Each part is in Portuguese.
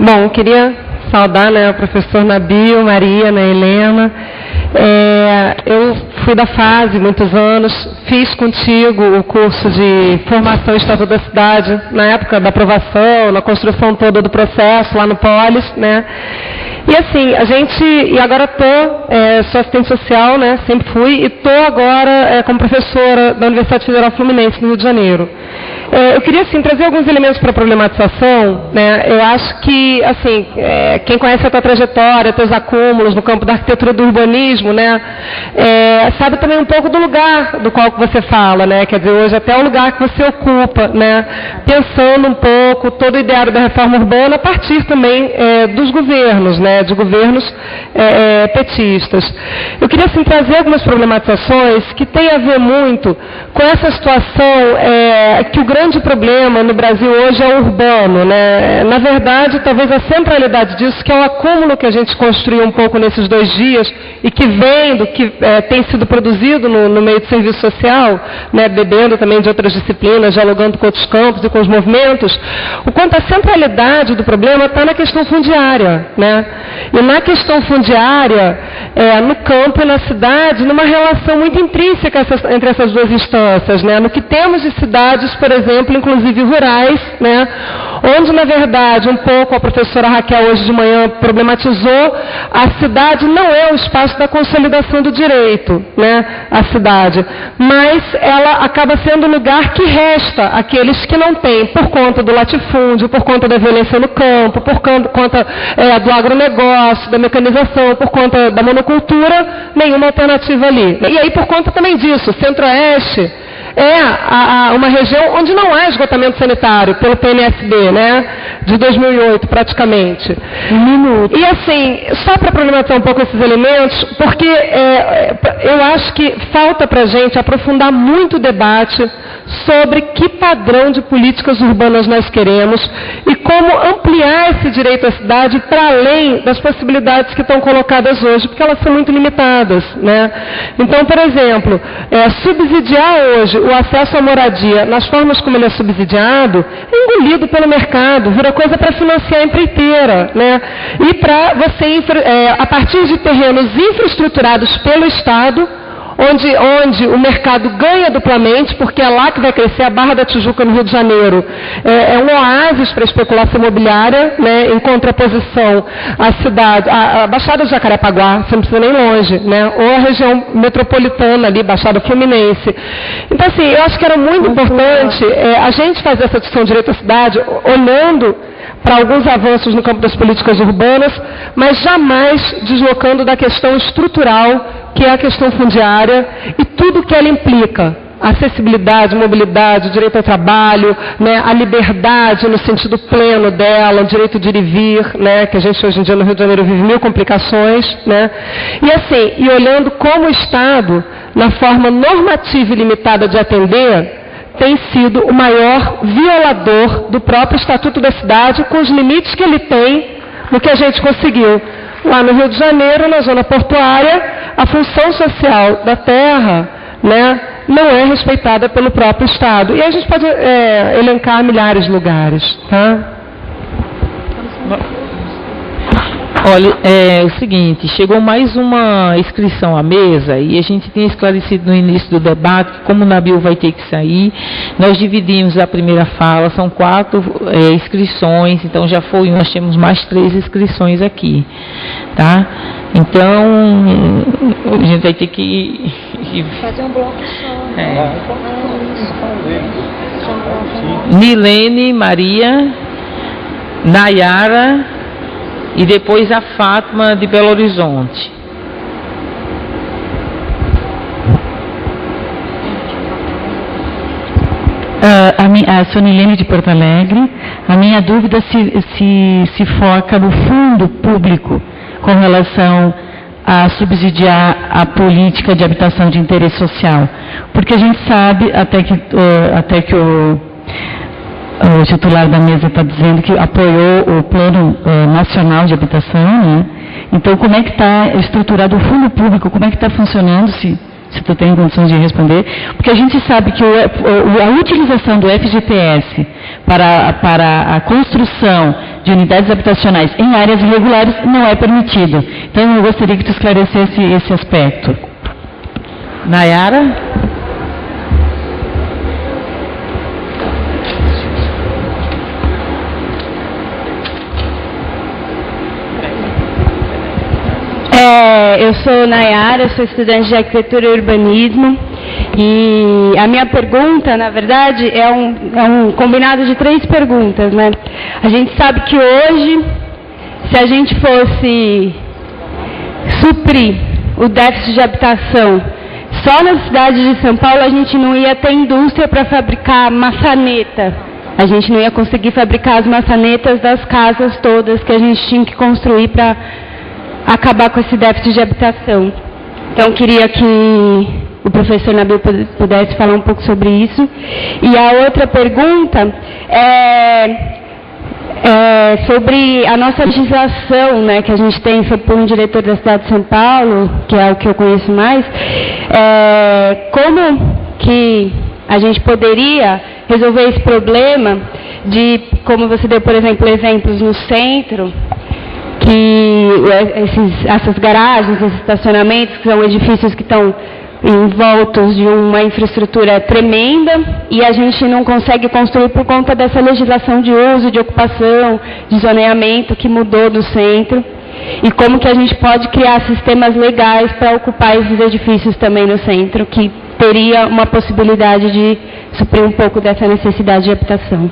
Bom, queria saudar, né, o professor Nabil, Maria, né, Helena. Eu fui da FASE muitos anos, fiz contigo o curso de formação e estatuto da cidade, na época da aprovação, na construção toda do processo, lá no Polis, né? E assim, e agora sou assistente social, né, sempre fui, e estou agora como professora da Universidade Federal Fluminense, no Rio de Janeiro. Eu queria, assim, trazer alguns elementos para a problematização, né? Eu acho que, assim, quem conhece a tua trajetória, teus acúmulos no campo da arquitetura do urbanismo, né, sabe também um pouco do lugar do qual que você fala, né? Quer dizer, hoje até o lugar que você ocupa, né? Pensando um pouco todo o ideário da reforma urbana a partir também dos governos, né? De governos petistas. Eu queria, assim, trazer algumas problematizações que têm a ver muito com essa situação que o grande problema no Brasil hoje é o urbano, né? Na verdade, talvez a centralidade disso, que é o acúmulo que a gente construiu um pouco nesses 2 dias e que vem do que tem sido produzido no meio de serviço social, né? Bebendo também de outras disciplinas, dialogando com outros campos e com os movimentos, o quanto a centralidade do problema está na questão fundiária, né? E na questão fundiária, no campo e na cidade, numa relação muito intrínseca entre essas 2 instâncias, né? No que temos de cidades, por exemplo, inclusive rurais, né? Onde, na verdade, um pouco a professora Raquel hoje de manhã problematizou, a cidade não é o espaço da consolidação do direito, né? A cidade, mas ela acaba sendo o lugar que resta aqueles que não têm, por conta do latifúndio, por conta da violência no campo, por conta do agronegócio, da mecanização, por conta da monocultura, nenhuma alternativa ali. E aí, por conta também disso, o Centro-Oeste uma região onde não há esgotamento sanitário, pelo PNSB, né? De 2008, praticamente. E assim, só para problematizar um pouco esses elementos, porque eu acho que falta para a gente aprofundar muito o debate sobre que padrão de políticas urbanas nós queremos e como ampliar esse direito à cidade para além das possibilidades que estão colocadas hoje, porque elas são muito limitadas, né? Então, por exemplo, subsidiar hoje o acesso à moradia nas formas como ele é subsidiado, é engolido pelo mercado, vira coisa para financiar a empreiteira, né? E para você, a partir de terrenos infraestruturados pelo Estado, onde o mercado ganha duplamente, porque é lá que vai crescer. A Barra da Tijuca, no Rio de Janeiro, é um oásis para a especulação imobiliária, né, em contraposição à cidade, a Baixada de Jacarepaguá, você não precisa nem longe, né, ou a região metropolitana ali, Baixada Fluminense. Então, assim, eu acho que era muito importante a gente fazer essa discussão de direito à cidade, olhando para alguns avanços no campo das políticas urbanas, mas jamais deslocando da questão estrutural, que é a questão fundiária, e tudo que ela implica. Acessibilidade, mobilidade, direito ao trabalho, né, a liberdade no sentido pleno dela, o direito de ir e vir, né, que a gente hoje em dia no Rio de Janeiro vive 1000 complicações, né, e assim, e olhando como o Estado, na forma normativa e limitada de atender, tem sido o maior violador do próprio Estatuto da Cidade, com os limites que ele tem no que a gente conseguiu. Lá no Rio de Janeiro, na zona portuária, a função social da terra, né, não é respeitada pelo próprio Estado. E aí a gente pode elencar milhares de lugares. Tá? Olha, é o seguinte, chegou mais uma inscrição à mesa e a gente tinha esclarecido no início do debate que, como o Nabil vai ter que sair, nós dividimos a primeira fala, são 4 inscrições, então já foi, nós temos mais 3 inscrições aqui, tá? Então, a gente vai ter que fazer um bloco só. Nilene, Maria, Nayara e depois a Fátima de Belo Horizonte. Sou Nilene de Porto Alegre. A minha dúvida se foca no fundo público com relação a subsidiar a política de habitação de interesse social. Porque a gente sabe, até que o titular da mesa está dizendo que apoiou o Plano Nacional de Habitação, né? Então, como é que está estruturado o fundo público? Como é que está funcionando? Se se tu tem condições de responder, porque a gente sabe que a utilização do FGTS para a construção de unidades habitacionais em áreas irregulares não é permitido. Então, eu gostaria que tu esclarecesse esse aspecto. Nayara? Eu sou Nayara, sou estudante de arquitetura e urbanismo e a minha pergunta, na verdade, é um combinado de 3 perguntas, né? A gente sabe que hoje, se a gente fosse suprir o déficit de habitação só na cidade de São Paulo, a gente não ia ter indústria para fabricar maçaneta. A gente não ia conseguir fabricar as maçanetas das casas todas que a gente tinha que construir para acabar com esse déficit de habitação. Então, queria que o professor Nabil pudesse falar um pouco sobre isso. E a outra pergunta é sobre a nossa legislação, né, que a gente tem por um diretor da cidade de São Paulo, que é o que eu conheço mais. Como que a gente poderia resolver esse problema de, como você deu, por exemplo, exemplos no centro, que essas garagens, esses estacionamentos, que são edifícios que estão envoltos de uma infraestrutura tremenda e a gente não consegue construir por conta dessa legislação de uso, de ocupação, de zoneamento que mudou do centro. E como que a gente pode criar sistemas legais para ocupar esses edifícios também no centro, que teria uma possibilidade de suprir um pouco dessa necessidade de habitação.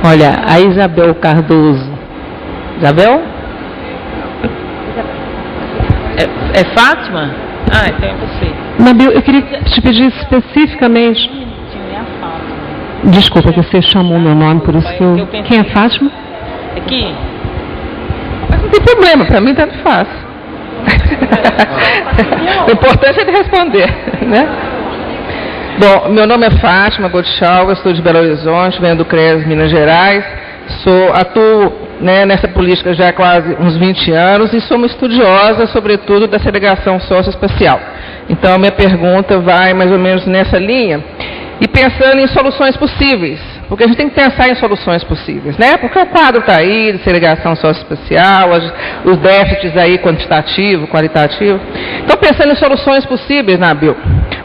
Olha, a Isabel Cardoso. Isabel? É Fátima? Ah, então é você. Nabil, eu queria te pedir especificamente... Desculpa que você chamou meu nome, por isso que eu... Quem é Fátima? Aqui. Mas não tem problema, para mim tanto faz. O importante é ele responder, né? Bom, meu nome é Fátima Gottschalk, sou de Belo Horizonte, venho do CRES Minas Gerais, atuo, né, nessa política já há quase uns 20 anos e sou uma estudiosa, sobretudo, da segregação socioespacial. Então, a minha pergunta vai mais ou menos nessa linha e pensando em soluções possíveis, porque a gente tem que pensar em soluções possíveis, né? Porque o quadro está aí, de segregação socioespacial, os déficits aí quantitativo, qualitativo. Então, pensando em soluções possíveis, Nabil,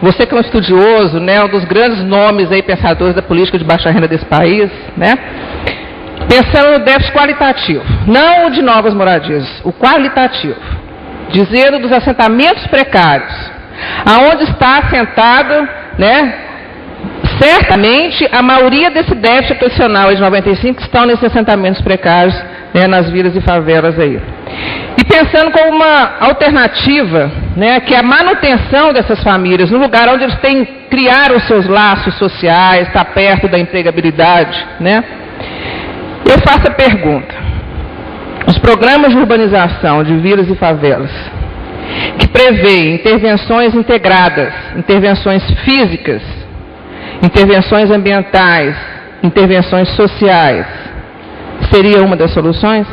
você que é um estudioso, né, um dos grandes nomes aí, pensadores da política de baixa renda desse país, né? Pensando no déficit qualitativo, não o de novas moradias, o qualitativo, dizendo dos assentamentos precários, aonde está assentado, né? Certamente, a maioria desse déficit habitacional de 95 estão nesses assentamentos precários, né, nas vilas e favelas aí. E pensando como uma alternativa, né, que é a manutenção dessas famílias, no lugar onde eles têm que criar os seus laços sociais, estar perto da empregabilidade, né? Eu faço a pergunta. Os programas de urbanização de vilas e favelas, que prevêem intervenções integradas, intervenções físicas, intervenções ambientais, intervenções sociais, seria uma das soluções?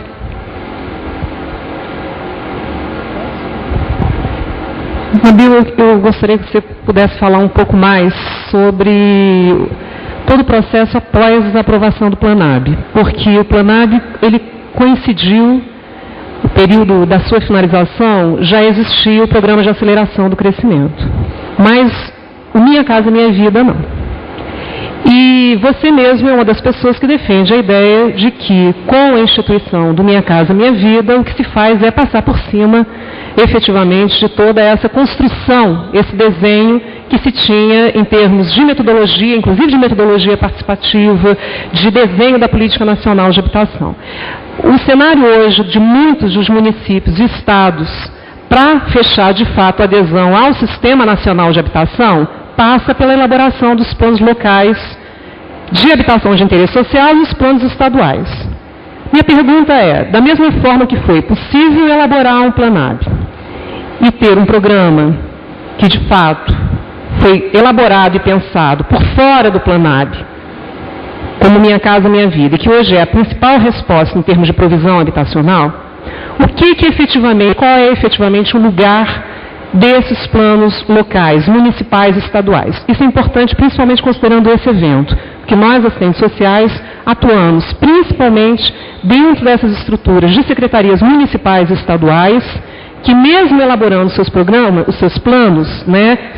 Nabil, eu gostaria que você pudesse falar um pouco mais sobre todo o processo após a aprovação do Planab, porque o Planab, ele coincidiu, o período da sua finalização, já existia o programa de aceleração do crescimento, mas o Minha Casa Minha Vida não. E você mesmo é uma das pessoas que defende a ideia de que, com a instituição do Minha Casa Minha Vida, o que se faz é passar por cima, efetivamente, de toda essa construção, esse desenho que se tinha em termos de metodologia, inclusive de metodologia participativa, de desenho da política nacional de habitação. O cenário hoje de muitos dos municípios e estados, para fechar de fato a adesão ao Sistema Nacional de Habitação, passa pela elaboração dos planos locais de habitação de interesse social e os planos estaduais. Minha pergunta é, da mesma forma que foi possível elaborar um Planab e ter um programa que, de fato, foi elaborado e pensado por fora do Planab, como Minha Casa Minha Vida, e que hoje é a principal resposta em termos de provisão habitacional, qual é efetivamente o lugar desses planos locais, municipais e estaduais. Isso é importante, principalmente considerando esse evento, que nós, assistentes sociais, atuamos principalmente dentro dessas estruturas de secretarias municipais e estaduais, que mesmo elaborando seus programas, os seus planos,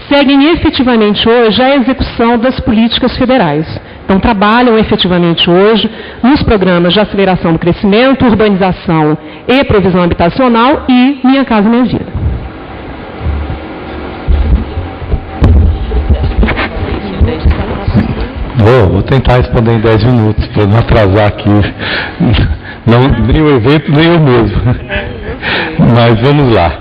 seguem efetivamente hoje a execução das políticas federais. Então, trabalham efetivamente hoje nos programas de aceleração do crescimento, urbanização e provisão habitacional e Minha Casa Minha Vida. Vou tentar responder em 10 minutos, para não atrasar aqui. Nem o evento, nem eu mesmo. Mas vamos lá.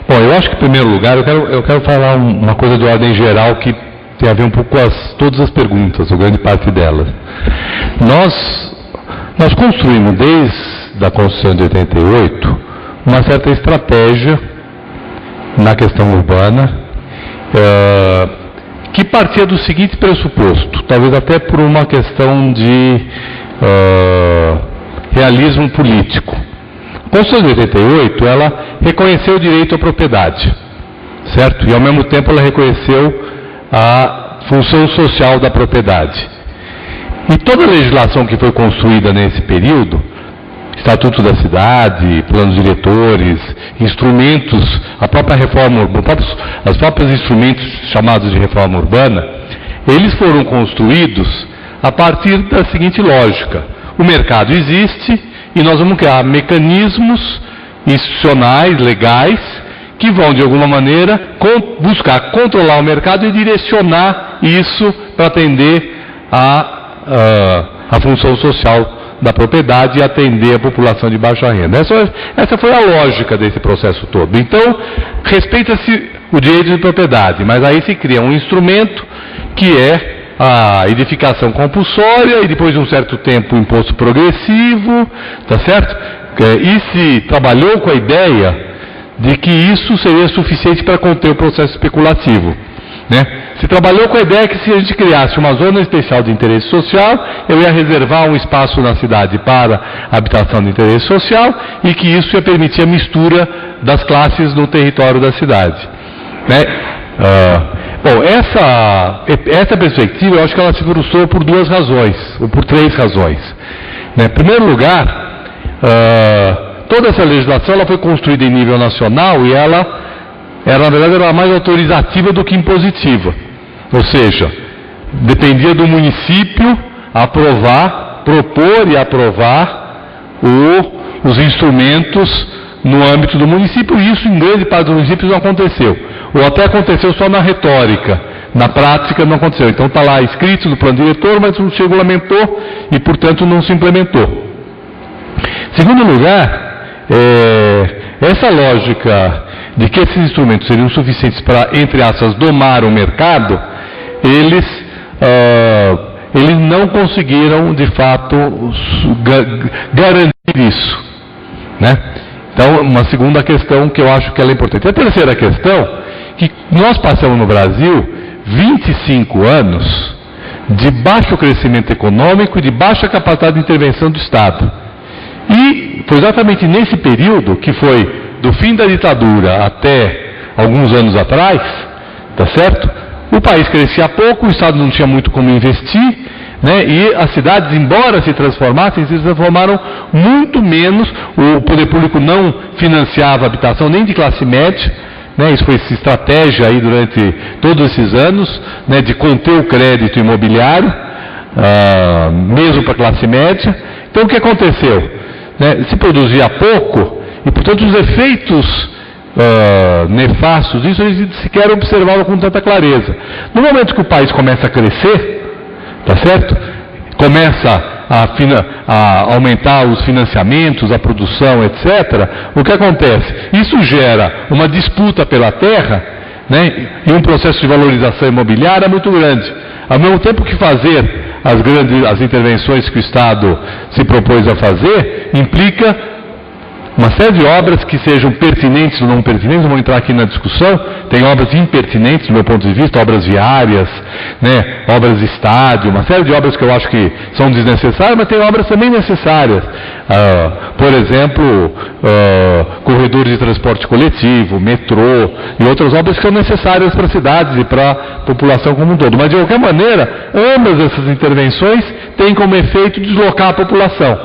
Bom, eu acho que, em primeiro lugar, eu quero falar uma coisa de ordem geral que tem a ver um pouco com todas as perguntas, ou grande parte delas. Nós construímos, desde a Constituição de 88, uma certa estratégia na questão urbana, que partia do seguinte pressuposto, talvez até por uma questão de realismo político. A Constituição de 88, ela reconheceu o direito à propriedade, certo? E ao mesmo tempo ela reconheceu a função social da propriedade. E toda a legislação que foi construída nesse período, Estatuto da Cidade, planos diretores, instrumentos, a própria reforma urbana, os próprios instrumentos chamados de reforma urbana, eles foram construídos a partir da seguinte lógica: o mercado existe e nós vamos criar mecanismos institucionais, legais, que vão de alguma maneira buscar controlar o mercado e direcionar isso para atender a função social da propriedade e atender a população de baixa renda. Essa foi a lógica desse processo todo. Então, respeita-se o direito de propriedade, mas aí se cria um instrumento que é a edificação compulsória e depois de um certo tempo o imposto progressivo, tá certo? E se trabalhou com a ideia de que isso seria suficiente para conter o processo especulativo, Se trabalhou com a ideia que se a gente criasse uma zona especial de interesse social, eu ia reservar um espaço na cidade para habitação de interesse social e que isso ia permitir a mistura das classes no território da cidade. Bom, essa perspectiva, eu acho que ela se frustrou por duas razões, ou por três razões. Em primeiro lugar, toda essa legislação ela foi construída em nível nacional e ela na verdade, era mais autorizativa do que impositiva. Ou seja, dependia do município propor e aprovar os instrumentos no âmbito do município, e isso em grande parte dos municípios não aconteceu. Ou até aconteceu só na retórica, na prática não aconteceu. Então está lá escrito no plano diretor, mas não se regulamentou e, portanto, não se implementou. Segundo lugar, essa lógica de que esses instrumentos seriam suficientes para, entre aspas, domar o mercado, eles não conseguiram, de fato, garantir isso. Então, uma segunda questão que eu acho que ela é importante. A terceira questão, que nós passamos no Brasil 25 anos de baixo crescimento econômico e de baixa capacidade de intervenção do Estado. E foi exatamente nesse período, que foi do fim da ditadura até alguns anos atrás, tá certo? O país crescia pouco, o Estado não tinha muito como investir, e as cidades, embora se transformassem, se transformaram muito menos. O poder público não financiava habitação nem de classe média, isso foi essa estratégia aí durante todos esses anos, de conter o crédito imobiliário, mesmo para a classe média. Então o que aconteceu? Se produzia pouco, e portanto os efeitos nefastos disso eles sequer observavam com tanta clareza. No momento que o país começa a crescer, tá certo? Começa a aumentar os financiamentos, a produção, etc., o que acontece? Isso gera uma disputa pela terra, e um processo de valorização imobiliária muito grande. Ao mesmo tempo que fazer as intervenções que o Estado se propôs a fazer, implica uma série de obras que sejam pertinentes ou não pertinentes, não vou entrar aqui na discussão, tem obras impertinentes do meu ponto de vista, obras viárias, né, obras de estádio, uma série de obras que eu acho que são desnecessárias, mas tem obras também necessárias. Por exemplo, corredores de transporte coletivo, metrô e outras obras que são necessárias para as cidades e para a população como um todo. Mas de qualquer maneira, ambas essas intervenções têm como efeito deslocar a população.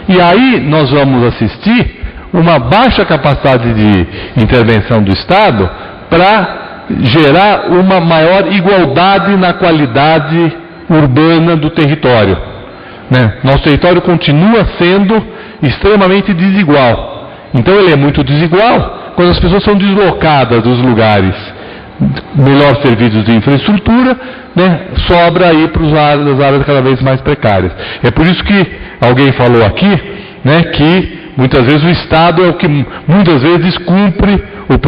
E aí nós vamos assistir uma baixa capacidade de intervenção do Estado para gerar uma maior igualdade na qualidade urbana do território, né? Nosso território continua sendo extremamente desigual. Então ele é muito desigual quando as pessoas são deslocadas dos lugares melhor servidos de infraestrutura, né? Sobra aí para as áreas cada vez mais precárias. É por isso que alguém falou aqui, né, que muitas vezes o Estado é o que muitas vezes cumpre a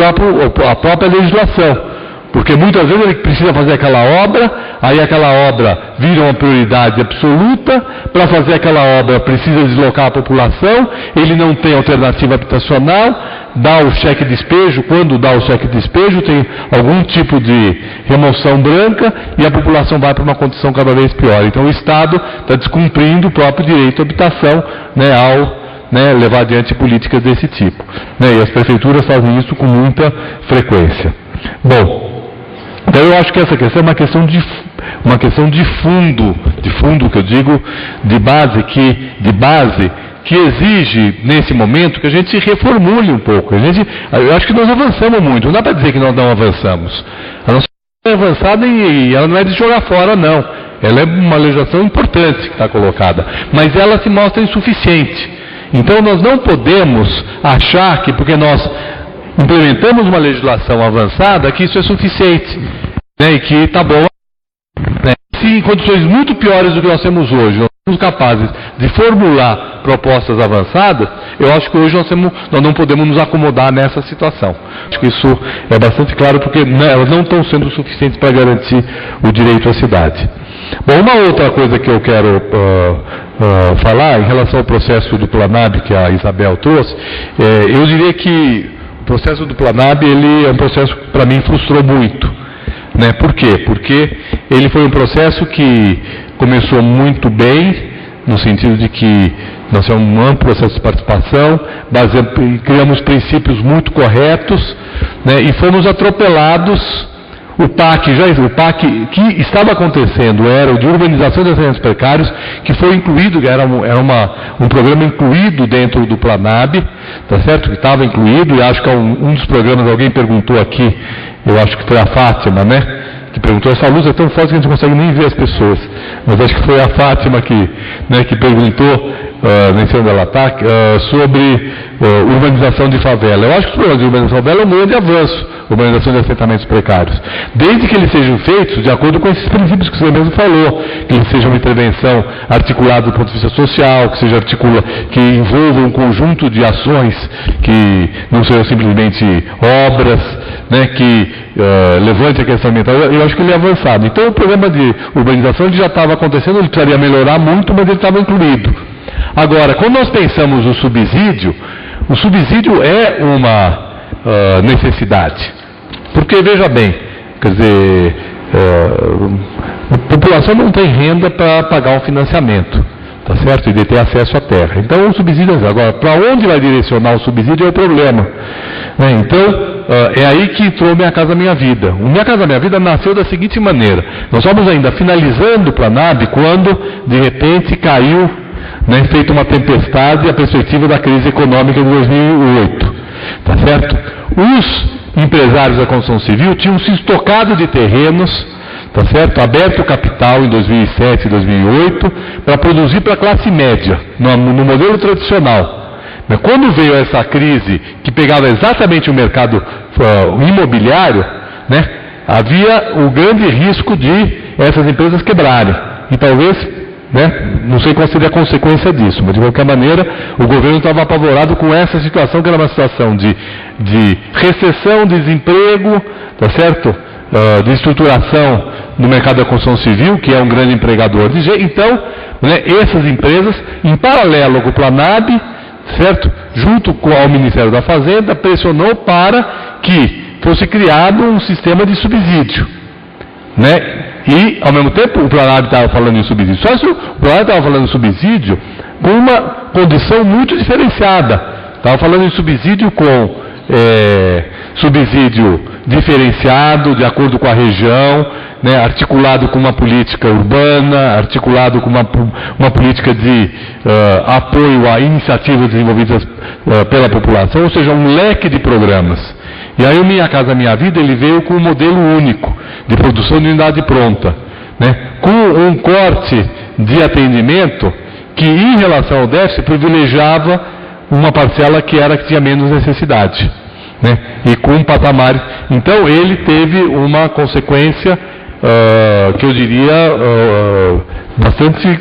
própria legislação, porque muitas vezes ele precisa fazer aquela obra, aí aquela obra vira uma prioridade absoluta, para fazer aquela obra precisa deslocar a população, ele não tem alternativa habitacional, dá o cheque de despejo, quando dá o cheque de despejo tem algum tipo de remoção branca e a população vai para uma condição cada vez pior. Então o Estado está descumprindo o próprio direito à habitação, né, ao levar adiante políticas desse tipo, né, e as prefeituras fazem isso com muita frequência. Bom, então eu acho que essa questão é uma questão de fundo que eu digo, de base que exige nesse momento que a gente se reformule um pouco. Eu acho que nós avançamos muito, não dá para dizer que nós não avançamos. A nossa é avançada e ela não é de jogar fora, não. Ela é uma legislação importante que está colocada, mas ela se mostra insuficiente. Então nós não podemos achar que porque nós implementamos uma legislação avançada que isso é suficiente, né, e que está bom, né. Se em condições muito piores do que nós temos hoje, nós somos capazes de formular propostas avançadas, eu acho que hoje nós não podemos nos acomodar nessa situação. Acho que isso é bastante claro, porque elas não estão sendo suficientes para garantir o direito à cidade. Bom, uma outra coisa que eu quero falar em relação ao processo do Planab que a Isabel trouxe, eu diria que o processo do Planab, ele é um processo que para mim frustrou muito, né? Por quê? Porque ele foi um processo que começou muito bem, no sentido de que nós temos um amplo processo de participação, criamos princípios muito corretos, né? E fomos atropelados. O PAC que estava acontecendo era o de urbanização dos terrenos precários, que foi incluído, era um programa incluído dentro do Planab, tá certo? Que estava incluído, e acho que um dos programas, alguém perguntou aqui, eu acho que foi a Fátima, né? Que perguntou, essa luz é tão forte que a gente não consegue nem ver as pessoas. Mas acho que foi a Fátima que perguntou, nem sei onde ela está, sobre urbanização de favela. Eu acho que o programa de urbanização de favela é um grande avanço, urbanização de assentamentos precários. Desde que eles sejam feitos de acordo com esses princípios que você mesmo falou, que eles sejam uma intervenção articulada do ponto de vista social, que envolva um conjunto de ações que não sejam simplesmente obras, né, que levante a questão ambiental. Eu acho que ele é avançado. Então o programa de urbanização ele já estava acontecendo, ele precisaria melhorar muito, mas ele estava incluído. Agora, quando nós pensamos o subsídio é uma necessidade. Porque, veja bem, quer dizer, a população não tem renda para pagar um financiamento, tá certo? E de ter acesso à terra. Então, o subsídio, agora, para onde vai direcionar o subsídio é o problema, né? Então, é aí que entrou Minha Casa Minha Vida. O Minha Casa Minha Vida nasceu da seguinte maneira: nós estamos ainda finalizando o Planab quando, de repente, caiu, né, feito uma tempestade, a perspectiva da crise econômica de 2008, tá certo? Os empresários da construção civil tinham se estocado de terrenos, tá certo? Aberto capital em 2007 e 2008 para produzir para a classe média, no modelo tradicional. Mas quando veio essa crise que pegava exatamente o mercado imobiliário, né, havia o grande risco de essas empresas quebrarem. E talvez, né, não sei qual seria a consequência disso, mas de qualquer maneira o governo estava apavorado com essa situação, que era uma situação de recessão, desemprego, tá certo? De estruturação no mercado da construção civil, que é um grande empregador de gente. Então, né, essas empresas, em paralelo com o Planab, certo? Junto com o Ministério da Fazenda, pressionou para que fosse criado um sistema de subsídio, né? E, ao mesmo tempo, o plenário estava falando em subsídio. Só que o plenário estava falando em subsídio com uma condição muito diferenciada. Estava falando em subsídio com subsídio diferenciado, de acordo com a região, né, articulado com uma política urbana, articulado com uma política de apoio a iniciativas desenvolvidas pela população, ou seja, um leque de programas. E aí o Minha Casa Minha Vida, ele veio com um modelo único de produção de unidade pronta, né, com um corte de atendimento que, em relação ao déficit, privilegiava uma parcela que tinha menos necessidade, né, e com um patamar. Então ele teve uma consequência que eu diria bastante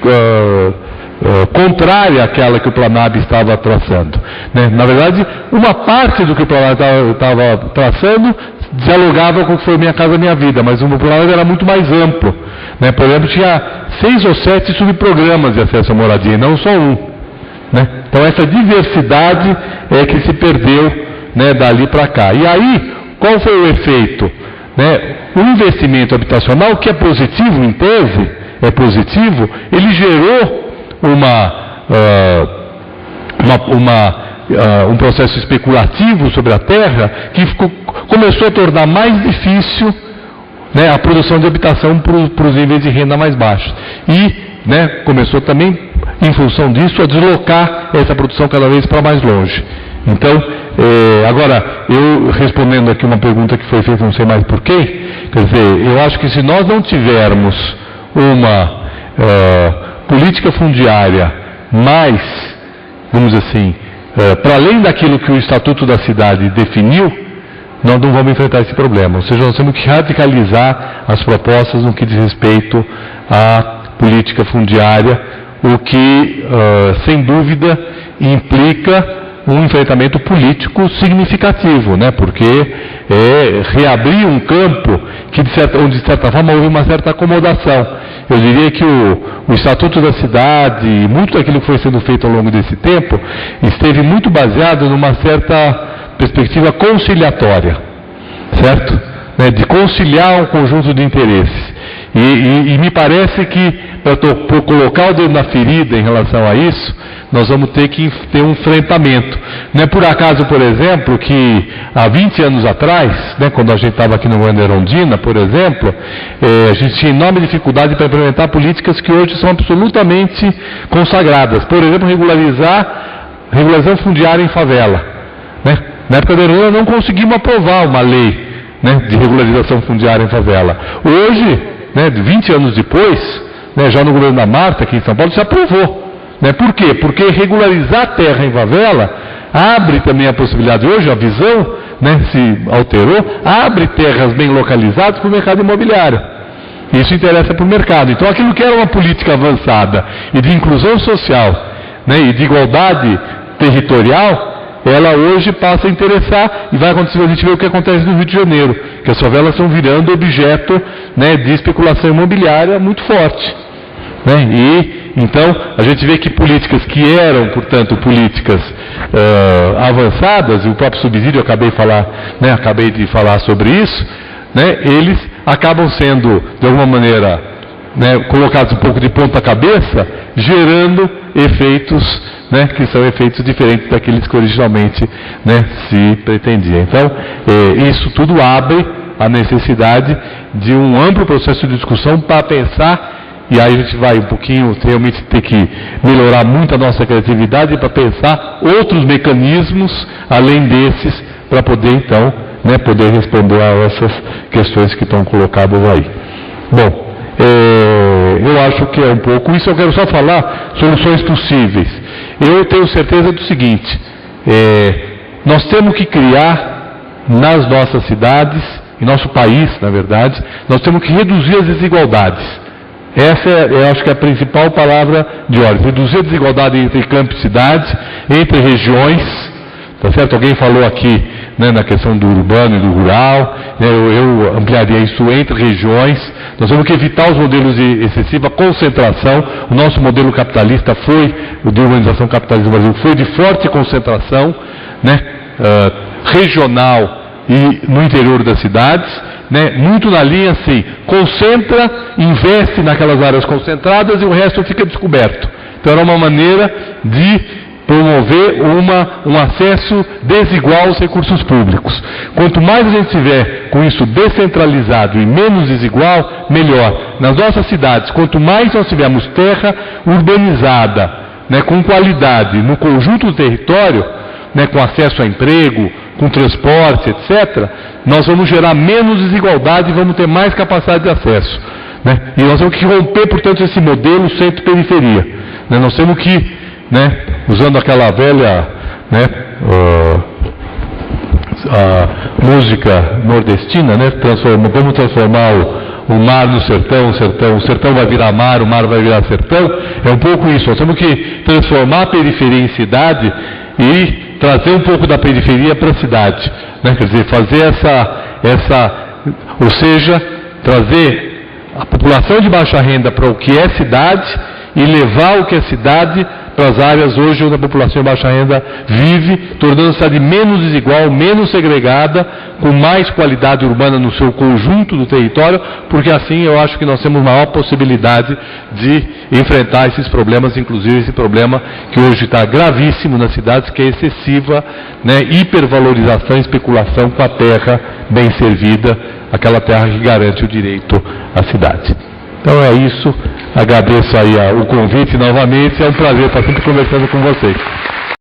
contrária àquela que o Planab estava traçando, né? Na verdade, uma parte do que o Planab estava traçando dialogava com o que foi Minha Casa Minha Vida, mas o Planab era muito mais amplo, né? Por exemplo, tinha 6 ou 7 subprogramas de acesso à moradia, e não só um, né? Então essa diversidade é que se perdeu, né, dali para cá. E aí, qual foi o efeito? Né? O investimento habitacional, que é positivo em tese, ele gerou um processo especulativo sobre a terra que começou a tornar mais difícil, né, a produção de habitação para os níveis de renda mais baixos. E, né, começou também, em função disso, a deslocar essa produção cada vez para mais longe. Então, agora, eu respondendo aqui uma pergunta que foi feita, não sei mais porquê, quer dizer, eu acho que se nós não tivermos uma política fundiária mais, vamos dizer assim, para além daquilo que o Estatuto da Cidade definiu, nós não vamos enfrentar esse problema. Ou seja, nós temos que radicalizar as propostas no que diz respeito à política fundiária, o que, sem dúvida, implica um enfrentamento político significativo, né? Porque reabrir um campo onde, de certa forma, houve uma certa acomodação. Eu diria que o Estatuto da Cidade e muito daquilo que foi sendo feito ao longo desse tempo esteve muito baseado numa certa perspectiva conciliatória, certo? Né? De conciliar um conjunto de interesses. E me parece que, para colocar o dedo na ferida em relação a isso, nós vamos ter que ter um enfrentamento. Não é por acaso, por exemplo, que há 20 anos atrás, né, quando a gente estava aqui no Governo Erundina, por exemplo, a gente tinha enorme dificuldade para implementar políticas que hoje são absolutamente consagradas. Por exemplo, regularização fundiária em favela. Né? Na época da Erundina não conseguimos aprovar uma lei, né, de regularização fundiária em favela. Hoje, né, 20 anos depois, né, já no governo da Marta, aqui em São Paulo, se aprovou. Né? Por quê? Porque regularizar a terra em favela abre também a possibilidade, hoje a visão, né, se alterou, abre terras bem localizadas para o mercado imobiliário. Isso interessa para o mercado. Então aquilo que era uma política avançada e de inclusão social, né, e de igualdade territorial, ela hoje passa a interessar, e vai acontecer, a gente vê o que acontece no Rio de Janeiro, que as favelas estão virando objeto, né, de especulação imobiliária muito forte. Né? E então a gente vê que políticas que eram, portanto, políticas avançadas, e o próprio subsídio eu acabei de falar sobre isso, né, eles acabam sendo, de alguma maneira, né, colocados um pouco de ponta cabeça, gerando efeitos, né, que são efeitos diferentes daqueles que originalmente, né, se pretendia. Então, isso tudo abre a necessidade de um amplo processo de discussão para pensar. E aí a gente vai um pouquinho, realmente ter que melhorar muito a nossa criatividade para pensar outros mecanismos, além desses, para poder então, né, poder responder a essas questões que estão colocadas aí. Bom, eu acho que é um pouco isso. Eu quero só falar soluções possíveis. Eu tenho certeza do seguinte, nós temos que criar nas nossas cidades, em nosso país, na verdade, nós temos que reduzir as desigualdades. Essa eu acho que é a principal palavra de ordem. Reduzir a desigualdade entre campo e cidade, entre regiões, tá certo? Alguém falou aqui né, na questão do urbano e do rural, né, eu ampliaria isso entre regiões. Nós temos que evitar os modelos de excessiva concentração. O nosso modelo capitalista o de urbanização capitalista do Brasil, foi de forte concentração, né, regional e no interior das cidades, né, muito na linha assim, concentra, investe naquelas áreas concentradas e o resto fica descoberto. Então era uma maneira de promover um acesso desigual aos recursos públicos. Quanto mais a gente tiver com isso descentralizado e menos desigual, melhor. Nas nossas cidades, quanto mais nós tivermos terra urbanizada, né, com qualidade no conjunto do território, né, com acesso a emprego, com transporte, etc., nós vamos gerar menos desigualdade e vamos ter mais capacidade de acesso. Né? E nós temos que romper, portanto, esse modelo centro-periferia. Né? Nós temos que, né, usando aquela velha, né, a música nordestina, né, vamos transformar o mar no sertão, o sertão vai virar mar, o mar vai virar sertão. É um pouco isso. Nós temos que transformar a periferia em cidade e trazer um pouco da periferia para a cidade, né? Quer dizer, fazer ou seja, trazer a população de baixa renda para o que é cidade e levar o que é cidade para as áreas hoje onde a população de baixa renda vive, tornando a cidade menos desigual, menos segregada, com mais qualidade urbana no seu conjunto do território, porque assim eu acho que nós temos maior possibilidade de enfrentar esses problemas, inclusive esse problema que hoje está gravíssimo nas cidades, que é excessiva, né, hipervalorização e especulação com a terra bem servida, aquela terra que garante o direito à cidade. Então é isso, agradeço aí o convite novamente, é um prazer estar sempre conversando com vocês.